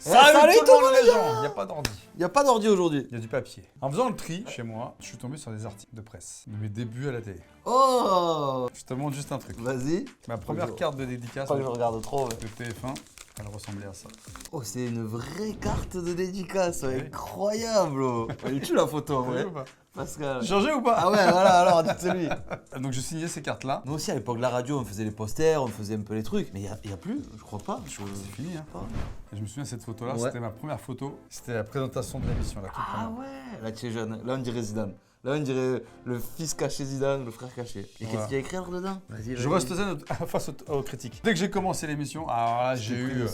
Salut tout le monde les gens. Il n'y a pas d'ordi. Il n'y a pas d'ordi aujourd'hui. Il y a du papier. En faisant le tri chez moi, je suis tombé sur des articles de presse de mes débuts à la télé. Oh, Je te montre juste un truc. vas-y. Ma première carte de dédicace Pas que je regarde trop. de TF1, elle ressemblait à ça. Oh, c'est une vraie carte de dédicace. Oui. Incroyable. Oh. Elle est tu la photo, T'as ouais. vu ou pas Pascal. Changé ou pas Ah ouais, voilà, alors, dites lui. Donc je signais ces cartes-là. Nous aussi, à l'époque de la radio, on faisait les posters, on faisait un peu les trucs. Mais il y a plus, je crois pas. C'est fini, hein. pas. Et je me souviens, cette photo-là, Ouais. c'était ma première photo. C'était la présentation de l'émission, la toute Ah première. ouais. Là, tu es jeune. Là, on dirait Zidane. Là, on dirait le fils caché Zidane, le frère caché. Et qu'est-ce Voilà. qu'il y a écrit alors dedans? Vas-y, Je reste zen face aux critiques. Dès que j'ai commencé l'émission, alors là, j'ai eu...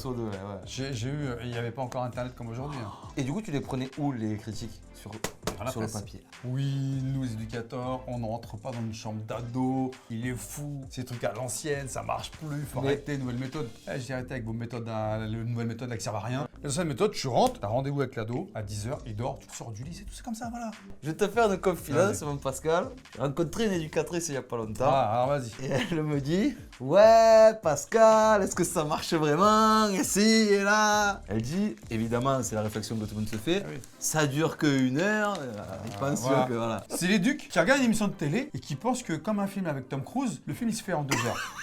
il n'y avait pas encore Internet comme aujourd'hui. Hein. Et du coup, tu les prenais où, les critiques? Sur la le presse. papier. Oui, nous les éducateurs, on ne rentre pas dans une chambre d'ado, il est fou, ces trucs à l'ancienne, ça marche plus, faut Mais- arrêter, nouvelle méthode. J'ai arrêté avec vos méthodes, les nouvelles méthodes là qui servent à rien. La seule méthode, tu rentres, t'as rendez-vous avec l'ado, à 10h, il dort, tu sors du lit, c'est tout, c'est comme ça, voilà. Je vais te faire une confidence, Vas-y. mon Pascal. J'ai rencontré une éducatrice il y a pas longtemps. Ah, alors vas-y. Et elle me dit, ouais, Pascal, est-ce que ça marche vraiment? Et si, et là. Elle dit, évidemment, c'est la réflexion que tout le monde se fait, Ah oui. ça dure que 1 heure. Il pense voilà. que voilà. C'est les ducs qui regardent une émission de télé et qui pensent que comme un film avec Tom Cruise, le film il se fait en 2 heures.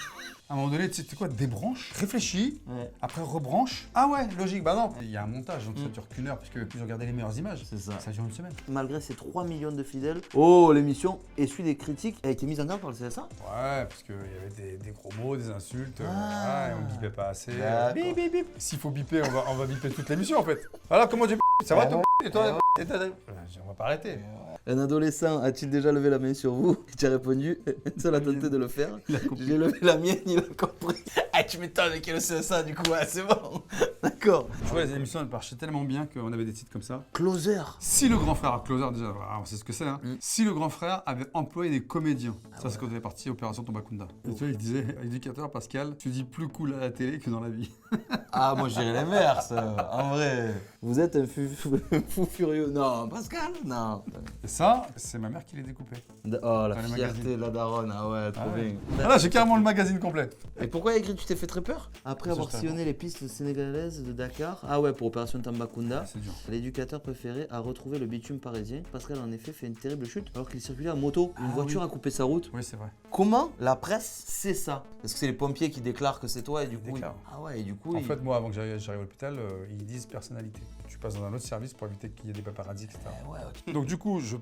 À un moment donné, tu sais quoi, débranche, réfléchis, Ouais, après rebranche. Ah ouais, logique, bah non. Il y a un montage, donc ça dure qu'1 heure, parce que plus regarder les meilleures images, c'est ça. ça dure une semaine. Malgré ses 3 millions de fidèles, oh, l'émission essuie des critiques. Elle a été mise en œuvre par le CSA. Ouais, parce qu'il y avait des gros mots, des insultes, Ah. ouais, on bipait pas assez. D'accord. Bip, bip, bip. S'il faut biper, on va biper toute l'émission en fait. Alors comment tu ça va toi et toi et toi on va pas arrêter. Un adolescent a-t-il déjà levé la main sur vous? Tu as répondu, seul a tenté de le faire. J'ai levé la mienne, il a compris. Ah, tu m'étonnes qu'il le CSA du coup, ouais, c'est bon. D'accord. Tu vois, les émissions elles marchaient tellement bien qu'on avait des titres comme ça. Closer. Si le grand frère, Closer déjà, voilà, on sait ce que c'est, hein. Mm. Si le grand frère avait employé des comédiens, ça c'est quand on est parti Opération Tombakunda. Et tu vois, il disait, éducateur Pascal, tu dis plus cool à la télé que dans la vie. Ah, moi j'irais l'inverse, en vrai. Vous êtes un fou furieux. Non, Pascal, non. Et ça, c'est ma mère qui les découpait. Oh, la Dans les fierté magazines. de la daronne, ah ouais, trop Ah ouais. bien. Ah là, j'ai carrément le magazine complet. Et pourquoi il y a écrit tu t'es fait très peur? Après Ça, avoir je savais sillonné les pistes sénégalaises de Dakar, ah ouais, pour Opération Tambacounda, C'est dur. l'éducateur préféré a retrouvé le bitume parisien. Pascal en effet fait une terrible chute alors qu'il circulait en moto. Une Ah voiture oui. a coupé sa route. Oui, c'est vrai. Comment la presse sait ça? Parce que c'est les pompiers qui déclarent que c'est toi et du Ils coup... déclarent. Ah ouais, et du coup... En fait, moi, avant que j'arrive à l'hôpital, ils disent personnalité. Tu passes dans un autre service pour éviter qu'il y ait des paparazzis, etc. Ouais, ok. Donc du coup, je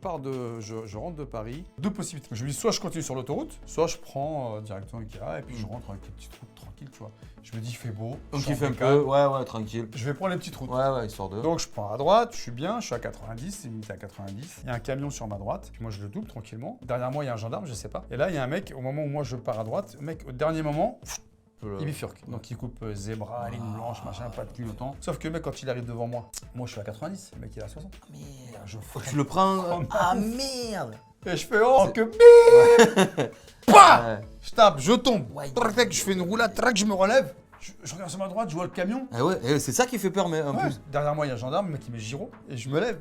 rentre de Paris. Deux possibilités. Je me dis soit je continue sur l'autoroute, soit je prends directement Ikea et puis je rentre avec les petites routes tranquilles, tu vois. Je me dis il fait beau. Donc je suis il fait en un calme. peu... Ouais, tranquille. Je vais prendre les petites routes. Ouais, histoire de... Donc je prends à droite, je suis bien, je suis à 90, c'est limité à 90. Il y a un camion sur ma droite, puis moi je le double tranquillement. Derrière moi il y a un gendarme, je sais pas. Et là il y a un mec, au moment où moi je pars à droite, le mec au dernier moment, il bifurque. Donc il coupe zébra, ligne blanche, machin, pas de clignotant. Sauf que le mec quand il arrive devant moi, moi je suis à 90, le mec il est à 60. Merde. Je Tu le prends... Oh, Ah merde. Et je fais oh que bip Pah Ouais. Je tape, je tombe. Ouais. Trac, je fais une roulade, trac, je me relève. Je regarde sur ma droite, je vois le camion. Ah ouais, et c'est ça qui fait peur, mais en Ouais. plus. Derrière moi, il y a un gendarme, le mec qui met gyro. Et je me lève.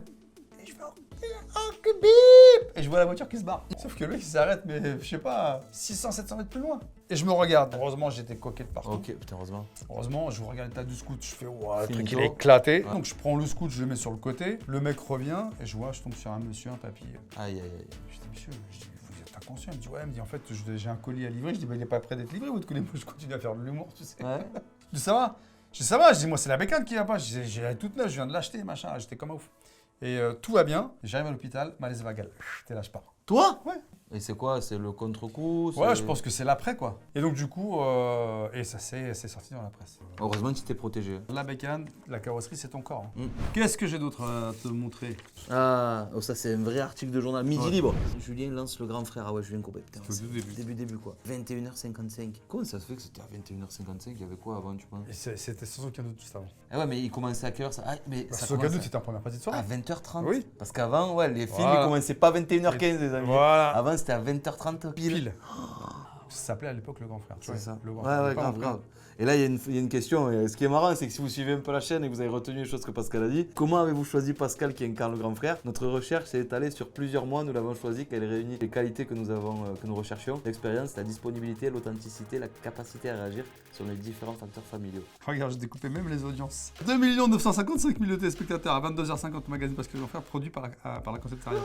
Et je fais oh que bip Et je vois la voiture qui se barre. Sauf que le mec il s'arrête, mais je sais pas, 600-700 mètres plus loin. Et je me regarde. Heureusement, j'étais coquette partout. Ok, putain, heureusement. Heureusement, je regarde l'état du scoot. Je fais ouah, le truc Finito. il est éclaté. Ouais. Donc je prends le scoot, je le mets sur le côté. Le mec revient et je vois, je tombe sur un monsieur, un papy. Aïe, aïe, aïe. Je dis, monsieur, vous êtes inconscient. Il me dit, ouais, il me dit, en fait, j'ai un colis à livrer. Je dis, bah, il n'est pas prêt d'être livré, votre colis. Moi, je continue à faire de l'humour, tu sais. Ouais. Je dis, ça va? Je dis, ça va? Je dis, moi, c'est la bécane qui va pas. Je dis, j'ai toute neuve, je viens de l'acheter, machin. J'étais comme un ouf. Et tout va bien. J'arrive à l'hôpital, malaise vagal. T'es là, je pars. Toi? Ouais. Et c'est quoi? C'est le contre-coup? Ouais, je pense que c'est l'après, quoi. Et donc, du coup, et ça c'est sorti dans la presse. Heureusement que tu t'es protégé. La bécane, la carrosserie, c'est ton corps. hein. Mm. Qu'est-ce que j'ai d'autre à te montrer? Ah, oh, ça c'est un vrai article de journal. Midi Ouais. libre. Julien lance le grand frère. Ah ouais, Julien Courbet. Putain, C'était au c'est- début. Début quoi. 21h55. Comment ça se fait que c'était à 21h55? Il y avait quoi avant, tu penses? Et c'était sans aucun doute juste avant. Ah ouais, mais il commençait à quelle heure ça? Ah, mais ça Sans aucun commence doute, c'était en première partie de soirée. à 20h30. Oui. Parce qu'avant, ouais, les films Voilà. ils commençaient pas à 21h15, les amis. Voilà. Avant, c'était à 20h30 pile. Pile. Ça s'appelait à l'époque Le Grand Frère. Tu C'est vois, ça. Le Grand Ouais, Frère. ouais, Pas grave, mon frère. grave. Et là, il y a une question. Et ce qui est marrant, c'est que si vous suivez un peu la chaîne et que vous avez retenu les choses que Pascal a dit, comment avez-vous choisi Pascal qui incarne le grand frère? Notre recherche s'est étalée sur plusieurs mois. Nous l'avons choisi car elle réunit les qualités que nous recherchions, l'expérience, la disponibilité, l'authenticité, la capacité à réagir sur les différents facteurs familiaux. Regarde, j'ai découpé même les audiences. 2 955 000 téléspectateurs à 22h50 au magazine Pascal Le Grand Frère, produit par la Concept Area.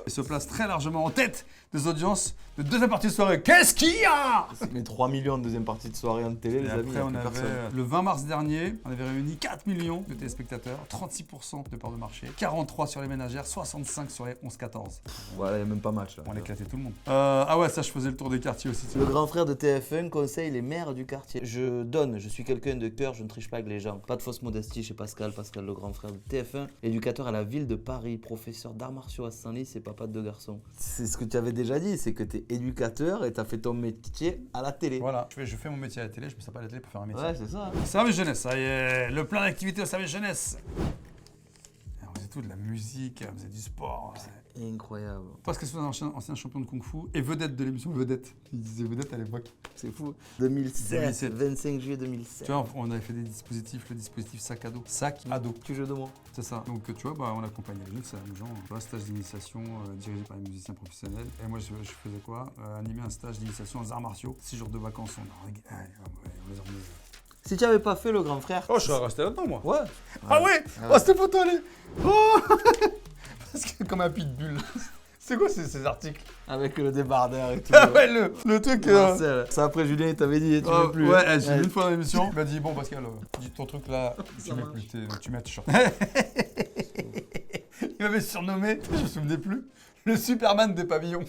Il se place très largement en tête des audiences de deuxième partie de soirée. Qu'est-ce qu'il y a? Mais 3 millions de deuxième partie de soirée en télé, Et les amis. après, on avait, le 20 mars dernier, on avait réuni 4 millions de téléspectateurs, 36% de part de marché, 43 sur les ménagères, 65 sur les 11-14. Voilà, il n'y a même pas match là. On a éclaté tout le monde. Ah ouais, ça, je faisais le tour des quartiers aussi. Le grand frère de TF1 conseille les maires du quartier. Je donne, je suis quelqu'un de cœur, je ne triche pas avec les gens. Pas de fausse modestie chez Pascal, Pascal le grand frère de TF1, éducateur à la ville de Paris, professeur d'arts martiaux à Senlis et papa de 2 garçons. C'est ce que tu avais déjà dit, c'est que tu es éducateur et tu as fait ton métier à la télé. Voilà, je fais mon métier à la télé, je me sers pas à la télé pour faire un métier. Ouais, c'est ça. Service jeunesse, ça y est, le plein d'activités au service jeunesse. On faisait tout, de la musique, on faisait du sport. Incroyable. Pascal c'est un ancien champion de kung-fu et vedette de l'émission Vedette. Il disait Vedette à l'époque. C'est fou. 2007, 25 juillet 2007. Tu vois, on avait fait des dispositifs, le dispositif sac à dos. Sac à dos. Tu jeu de mots. C'est ça. Donc tu vois, on accompagnait les jeunes, c'est les gens. Tu vois, stage d'initiation dirigé par les musiciens professionnels. Et moi, je faisais quoi? Animer un stage d'initiation aux arts martiaux. 6 jours de vacances, on les organisait. Si tu n'avais pas fait le grand frère. Oh, je serais resté là-dedans, moi. Ouais. Ah ouais, oh, cette photo, elle est... Oh parce que comme un pitbull. C'est quoi ces articles? Avec le débardeur et tout. Ah ouais, le truc... Marcel. Ça après Julien il t'avait dit, tu veux plus. Ouais, j'ai vu une fois dans l'émission. Il m'a dit, bon Pascal, dis ton truc là, tu mets plus, tu mets un t-shirt. Il m'avait surnommé, je me souvenais plus, le Superman des pavillons.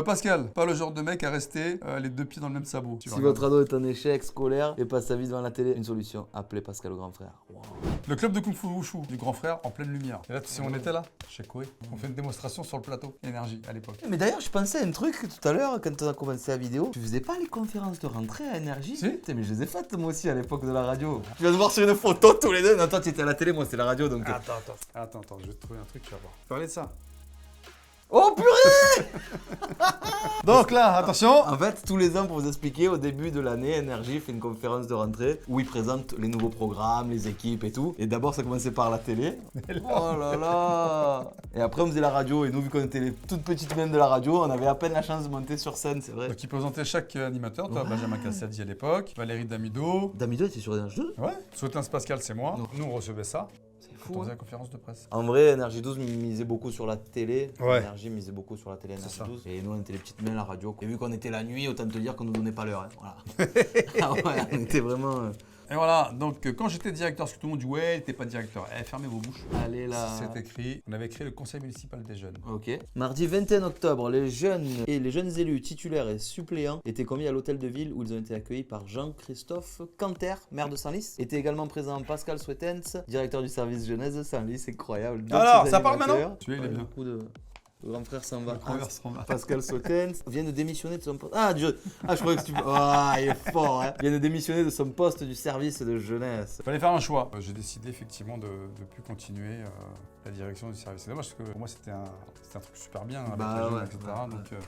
Pascal, pas le genre de mec à rester les 2 pieds dans le même sabot. Si votre ado est un échec scolaire et passe sa vie devant la télé, une solution, appelez Pascal le grand frère. Wow. Le club de Kung Fu Wushu du grand frère en pleine lumière. Et là, tu sais où on était là? Chez Koé. On fait une démonstration sur le plateau. Énergie à l'époque. Mais d'ailleurs, je pensais à un truc tout à l'heure quand on a commencé la vidéo. Tu faisais pas les conférences de rentrée à Énergie? Si. Putain, mais je les ai faites moi aussi à l'époque de la radio. Tu vas te voir sur une photo tous les deux. Non, toi tu étais à la télé, moi c'était la radio donc. Attends, je vais te trouver un truc, tu vas voir. Parler de ça. Oh purée! Donc là, attention. En fait, tous les ans, pour vous expliquer, au début de l'année, Énergie fait une conférence de rentrée où ils présentent les nouveaux programmes, les équipes et tout. Et d'abord, ça commençait par la télé. Oh là là! Et après, on faisait la radio. Et nous, vu qu'on était les toutes petites mêmes de la radio, on avait à peine la chance de monter sur scène, c'est vrai. Donc, il présentait chaque animateur. Toi, Benjamin Cassadi à l'époque, Valérie Damido. Damido était sur Énergie 2? Ouais. Souhaitance Pascal, c'est moi. Non. Nous, on recevait ça. C'est On fou. faisait Hein. la conférence de presse. En vrai, Énergie 12 misait beaucoup sur la télé. Ouais. Énergie misait beaucoup sur la télé, Énergie ça. 12. Et nous, on était les petites mains à la radio. Et vu qu'on était la nuit, autant te dire qu'on nous donnait pas l'heure. Hein. Voilà. Ah ouais, on était vraiment. Et voilà, donc quand j'étais directeur, parce que tout le monde dit ouais, t'es pas directeur. Eh, fermez vos bouches. Allez là. C'est écrit. On avait créé le conseil municipal des jeunes. Ok. Mardi 21 octobre, les jeunes élus titulaires et suppléants étaient conviés à l'hôtel de ville où ils ont été accueillis par Jean-Christophe Canter, maire de Senlis. Était également présent Pascal Souetens, directeur du service jeunesse de Senlis. Incroyable. Alors, D'autres ça parle animateurs. maintenant Celui-là, il est bien. Beaucoup de... Le grand frère s'en va. Le grand frère s'en va. Pascal Sautens vient de démissionner de son poste. Ah, je croyais que tu. Ah, il est fort, hein. Il vient de démissionner de son poste du service de jeunesse. Il fallait faire un choix. J'ai décidé effectivement de ne plus continuer la direction du service. C'est dommage parce que pour moi c'était un truc super bien avec Bah les jeunes, ouais, etc. ouais. Donc,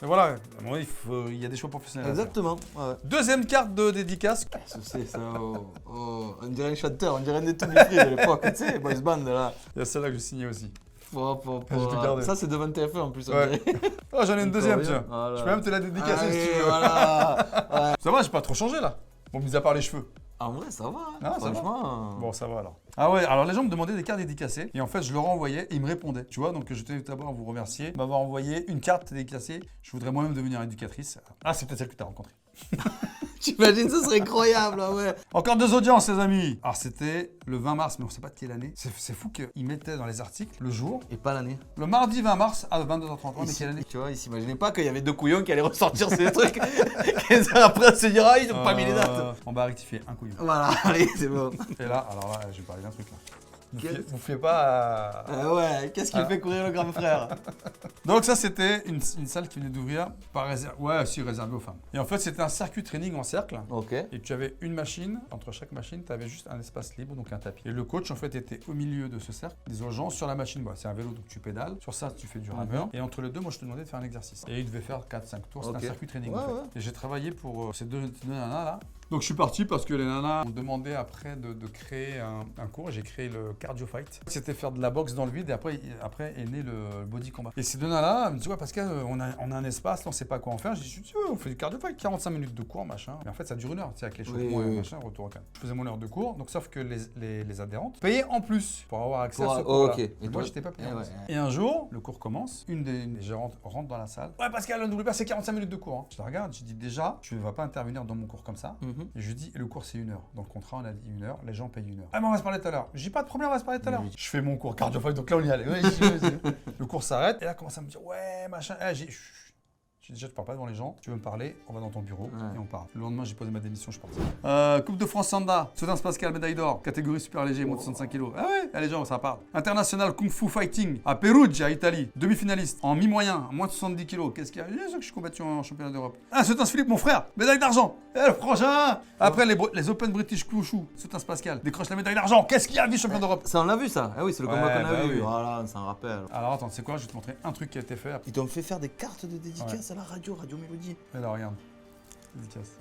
mais voilà, à mon avis, il y a des choix professionnels. à faire. Exactement. Ouais. Deuxième carte de dédicace. C'est ça. Oh. On dirait un chanteur, on dirait un des tout de l'époque. Tu sais, boys band là. Il y a celle-là que j'ai signée aussi. J'ai tout gardé. Ça, c'est devant TF1 en plus. On Ouais. dirait. Oh, j'en ai une deuxième, tiens. Voilà. Je peux même te la dédicacer si tu Allez, veux. voilà. Ça va, j'ai pas trop changé là. Bon, mis à part les cheveux. En vrai, ça va. Hein. Ah, ça va. Franchement. Bon, ça va alors. Ah ouais, alors les gens me demandaient des cartes dédicacées et en fait je leur envoyais et ils me répondaient. Tu vois, donc je tenais d'abord à vous remercier de m'avoir envoyé une carte dédicacée. Je voudrais moi-même devenir éducatrice. Ah, c'est peut-être celle que tu as rencontrée. T'imagines, ce serait incroyable, hein, ouais. Encore 2 audiences, les amis. Alors c'était le 20 mars, mais on sait pas de quelle année. C'est fou qu'ils mettaient dans les articles le jour. Et pas l'année. Le mardi 20 mars à 22h30. Mais quelle année? Tu vois, ils s'imaginaient pas qu'il y avait 2 couillons qui allaient ressortir ces trucs. 15 heures après, on se dira, ils ont pas mis les dates. On va rectifier un couillon. Voilà, allez, c'est bon. Et là, alors là, je vais parler d'un truc là. Vous fiez pas à... Ouais, qu'est-ce qui fait courir le grand frère? Donc ça, c'était une salle qui venait d'ouvrir par réservée aux femmes. Et en fait, c'était un circuit training en cercle. Ok. Et tu avais une machine. Entre chaque machine, tu avais juste un espace libre, donc un tapis. Et le coach, en fait, était au milieu de ce cercle. Des gens sur la machine, c'est un vélo, donc tu pédales. Sur ça, tu fais du rameur. Et entre les deux, moi, je te demandais de faire un exercice. Et il devait faire 4-5 tours. C'était un circuit training, en fait. Ouais. Et j'ai travaillé pour ces deux nanas là. Donc je suis parti parce que les nanas m'ont demandé après de créer un cours. J'ai créé le cardio fight. C'était faire de la boxe dans le vide et après est né le body combat. Et ces deux nanas elles me disent ouais Pascal, on a un espace, là, on sait pas quoi en faire. J'ai dit ouais, on fait du cardio fight, 45 minutes de cours machin. Mais en fait ça dure 1 heure, tu sais, avec les chauffements et machin, retour au calme. Je faisais mon heure de cours, donc sauf que les adhérentes payaient en plus pour avoir accès à ce cours. Ok. Et moi j'étais pas payé. Et un jour, le cours commence, une des gérantes rentre dans la salle. Ouais Pascal, n'oublie pas, c'est 45 minutes de cours. Hein. Je la regarde, je dis déjà, tu ne vas pas intervenir dans mon cours comme ça. Et je lui dis, le cours c'est 1 heure. Dans le contrat, on a dit 1 heure, les gens payent 1 heure. Ah, mais on va se parler tout à l'heure. J'ai pas de problème, on va se parler tout à l'heure. Je fais mon cours cardio fight, donc là on y allait. Le cours s'arrête et là, commence à me dire, ouais, machin. J'ai déjà, tu parles pas devant les gens, tu veux me parler, on va dans ton bureau et on parle. Le lendemain, j'ai posé ma démission, je suis parti. Coupe de France Sanda, Sodance Pascal, médaille d'or, catégorie super léger, moins de 65 kg. Ah ouais, allez, gens, ça parle. International Kung Fu Fighting à Perugia, Italie, demi-finaliste, en mi-moyen, moins de 70 kg. Qu'est-ce qu'il y a? C'est ça que je suis combattu en championnat d'Europe. Ah, Sodance Philippe, mon frère, médaille d'argent. Eh, le frangin. Après, les Open British Wushu, Sodance Pascal, décroche la médaille d'argent. Qu'est-ce qu'il y a, vice-champion d'Europe? Ça, on l'a vu ça. Ah oui, c'est le combat qu'on a vu. Oui. Voilà, on s'en rappelle. Alors attends, c'est quoi? Je vais te montrer un truc qui a été fait. Ils t'ont fait faire des cartes de dédicace à la radio Mélodie. Et là, regarde. Dédicace.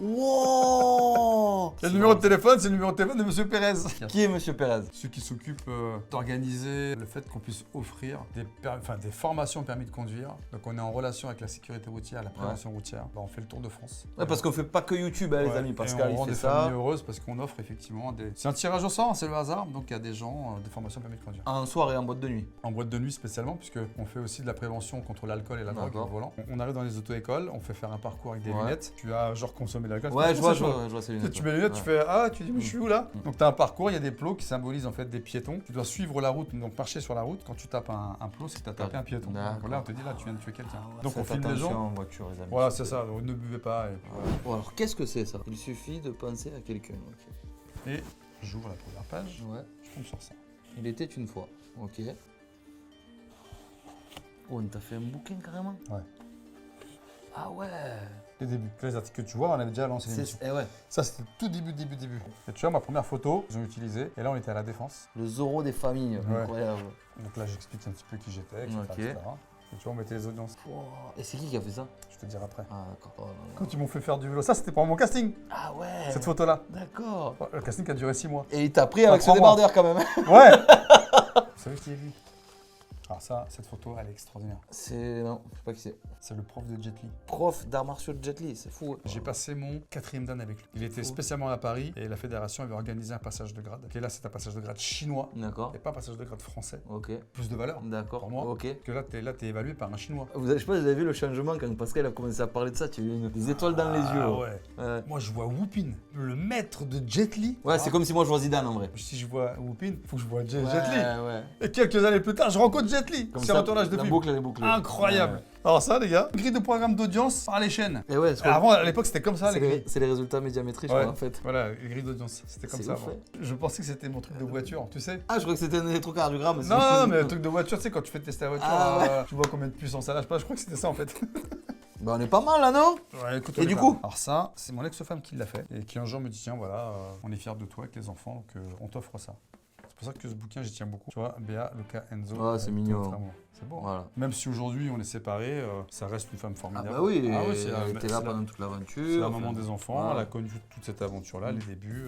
Wow. Et le numéro de téléphone, c'est le numéro de téléphone de Monsieur Pérez. Qui est Monsieur Pérez? Ceux qui s'occupent d'organiser le fait qu'on puisse offrir des formations permis de conduire. Donc on est en relation avec la sécurité routière, la prévention routière. Bah, on fait le tour de France. Ouais, parce qu'on fait pas que YouTube, hein, les amis. Pascal, et on rend il fait des ça. familles heureuses parce qu'on offre effectivement des... C'est un tirage au sort, c'est le hasard. Donc il y a des gens, des formations permis de conduire. En soir et en boîte de nuit. En boîte de nuit spécialement, puisqu'on fait aussi de la prévention contre l'alcool et la drogue au volant. On arrive dans les auto-écoles, on fait faire un parcours avec des lunettes. Tu as genre consommé de l'alcool. Ouais, je vois ces lunettes. Tu mets les lunettes, tu fais tu dis mais je suis où là? Donc tu as un parcours, il y a des plots qui symbolisent en fait des piétons. Tu dois suivre la route, donc marcher sur la route. Quand tu tapes un plot, c'est que tu as tapé un piéton. Donc là on te dit là tu viens de tuer quelqu'un. Donc on filme les gens. en voiture, les amis. Voilà, c'est ça, ne buvez pas. Et puis, Bon, alors qu'est-ce que c'est ça? Il suffit de penser à quelqu'un. Et j'ouvre la première page. Ouais. Je tombe sur ça. Il était une fois. Ok. Oh, on t'a fait un bouquin carrément? Ouais. Ah ouais. Les débuts. Les articles que tu vois, on avait déjà lancé l'émission. Ouais. Ça, c'était tout début. Et tu vois, ma première photo, ils ont utilisé. Et là, on était à la Défense. Le Zorro des familles, incroyable. Donc là, j'explique un petit peu qui j'étais, etc., Ok. etc. Et tu vois, on mettait les audiences. Oh. Et c'est qui a fait ça? Je te dirai après. Ah d'accord. Oh, non. Quand ils m'ont fait faire du vélo, ça, c'était pour mon casting. Ah ouais. Cette photo-là. D'accord. Le casting a duré 6 mois. Et il t'a pris avec ce 3 mois. débardeur quand même. Ouais. Vous savez qui est lui? Alors ça, cette photo, elle est extraordinaire. Non, je sais pas qui c'est. C'est le prof de Jet Li. Prof d'arts martiaux de Jet Li, c'est fou. J'ai passé mon 4e dan avec lui. Il était spécialement à Paris et la fédération avait organisé un passage de grade. Et là, c'est un passage de grade chinois. D'accord. Et pas un passage de grade français. Ok. Plus de valeur. D'accord. Pour moi. Ok. Parce que là, t'es évalué par un chinois. Je sais pas si vous avez vu le changement quand Pascal a commencé à parler de ça. Tu as eu des étoiles dans les yeux. Ouais. Moi, je vois Wupin, le maître de Jet Li. Ouais, c'est comme si moi je vois Zidane en vrai. Si je vois Wupin, faut que je vois Jet Li. Ouais. Et quelques années plus tard, je rencontre Jet Li. Comme C'est ça, un tournage de la film. boucle, elle est bouclée. Incroyable. Ouais. Alors ça, les gars, grille de programme d'audience par les chaînes. Et ouais, Avant, à l'époque, c'était comme ça, les grilles. c'est les résultats médiamétriques, je crois, en fait. Voilà, les grilles d'audience, c'était comme C'est ça. ouf, Avant. Je pensais que c'était mon truc de voiture, tu sais. Ah, je crois que c'était un électrocardiogramme. Non, mais le truc de voiture, tu sais, quand tu fais tester la voiture, Ah, tu vois combien de puissance elle a. Je crois que c'était ça en fait. Bah, on est pas mal là, non? Ouais, écoute, Et du coup? Alors ça, c'est mon ex-femme qui l'a fait et qui un jour me dit tiens, voilà, on est fiers de toi avec les enfants, donc on t'offre ça. C'est pour ça que ce bouquin, j'y tiens beaucoup. Tu vois, Béa, Luca, Enzo. Ah, c'est mignon. C'est beau. Voilà. Même si aujourd'hui on est séparés, ça reste une femme Ah formidable. bah oui, elle était là pendant toute l'aventure. C'est la maman des enfants, ouais. elle a connu toute cette aventure-là, les débuts.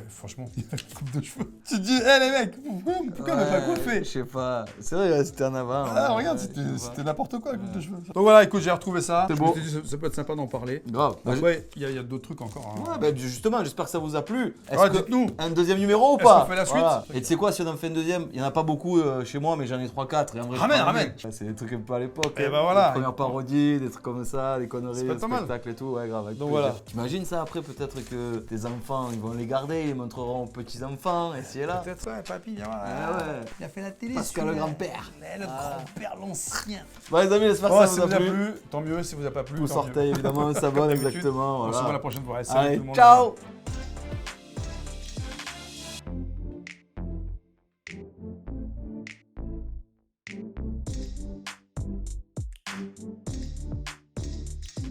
Franchement, il y a une coupe de cheveux. Tu te dis, hé les mecs, pourquoi on n'a pas coiffé? Je sais pas. C'est vrai, c'était en avant. Ah, regarde, c'était n'importe quoi, la coupe de cheveux. Donc voilà, écoute, j'ai retrouvé ça. C'est beau. Je me suis dit, ça peut être sympa d'en parler. Grave. Après, il y a d'autres trucs encore. Hein. Ouais, bah justement, j'espère que ça vous a plu. Ouais, dites-nous. Un deuxième numéro ou Est-ce pas? qu'on fait la suite? Et tu sais quoi, si on en fait un deuxième, il n'y en a pas beaucoup chez moi, mais j'en ai 3-4. Ramène. C'est des trucs un peu à l'époque. Et bah voilà. Des premières parodies, des trucs comme ça, des conneries, Ça peut des être pas mal. spectacles et tout. Ouais, grave. Donc voilà. T'imagines ça après, peut-être que tes enfants, ils vont les garder, ils les montreront aux petits-enfants, et c'est là. Peut-être, ouais, papy, viens voir. Ah ouais. Il a fait la télé. Pascal le grand-père. Le grand-père, l'ancien. Bon les amis, j'espère que ça Si vous a vous a plu. plu, tant mieux. Si vous a pas plu, Pouce tant mieux. orteil évidemment, on s'abonne D'habitude. exactement. On se Voilà. voit la prochaine fois. Salut tout Allez, le monde. ciao.